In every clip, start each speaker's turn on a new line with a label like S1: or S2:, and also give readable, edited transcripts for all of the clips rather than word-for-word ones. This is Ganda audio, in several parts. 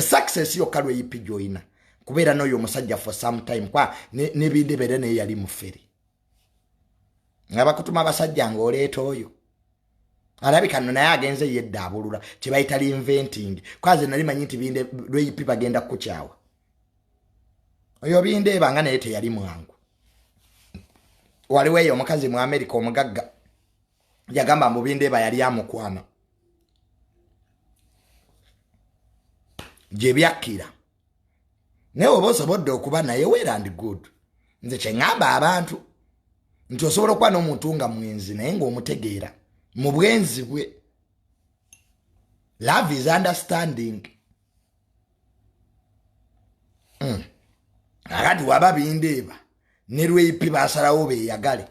S1: success yo kalwe yipi joina kubeera no yo musajja for some time kwa ne Bindeeba ne yali muferi ngaba kutuma basajja ngoleeto oyo alabika naye agenze yedda abulula kibayita inventing kwaze nali manyi nti Bindeeba yipi bagenda kukyawa oyo Bindeeba nga naye teyali mwangu waliwe yo mukazi mu America omugagga yagamba mu Bindeeba yali amukwana je byakira newe bosobodde okuba naye well and good nze kyengamba abantu nti osobola okuba n'omuntu nga mwenzi naye ng'omutegeera mu bwenzi bwe love is understanding akati waba Bindeeba ne Lweyipi basalawo beeyagale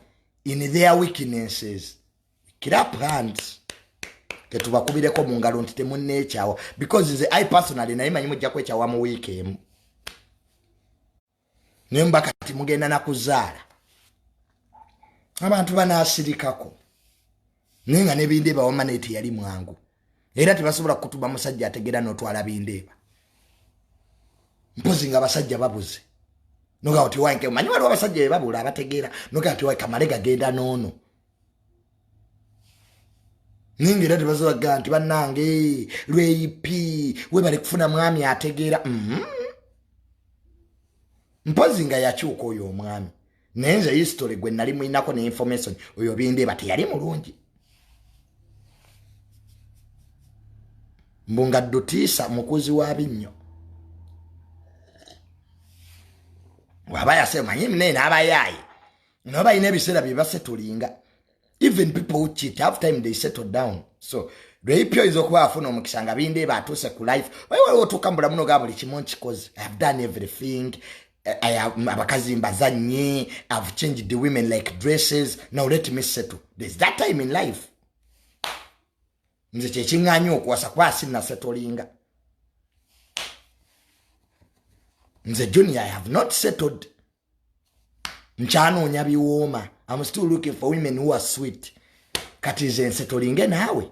S1: in their weaknesses clap hands ketubakubireko mu ngalo nti temunneekyawa because I personally naye manyi mujja kwekyawa mu wiiki emu naye mbaka kati mugenda na kuzaala abantu banaasirikako naye nga ne Bindeeba wamanya nti yali mwangu era tebasobola kutuba musajja ategeera n'otwala Bindeeba mpozi nga abasajja babuze noga oti wanke manyi waliwo abasajja be babula abategeera noga oti Kamale gagenda noono ningira tebasobola nti bannange Lweyipi we bali kufuna mwami ategeera mpozi nga yakyuka oyo omwami naye nze history gwe nali mulinako ne information oyo Bindeeba teyali mulungi mbunga Dutiisa mukuzi wa binnyo waba yasema manyi mne n'abayayi no balina ebiseera bye basetulinga even people who cheat half time they settle down so Lweyipi oyinza okuba afuna omukisa nga Bindeeba atuuse ku life waliwo otukambula muno ga buli kimu nkikoze I have done everything abakazi mbazanye I've changed the women like dresses now let me settle there's that time in life nze kyekiŋŋaanya okuwasa kuba sinna settlinga nze Junior I have not settled nkyanoonya biwooma I'm still looking for women who are sweet kati nze nsettlinge naawe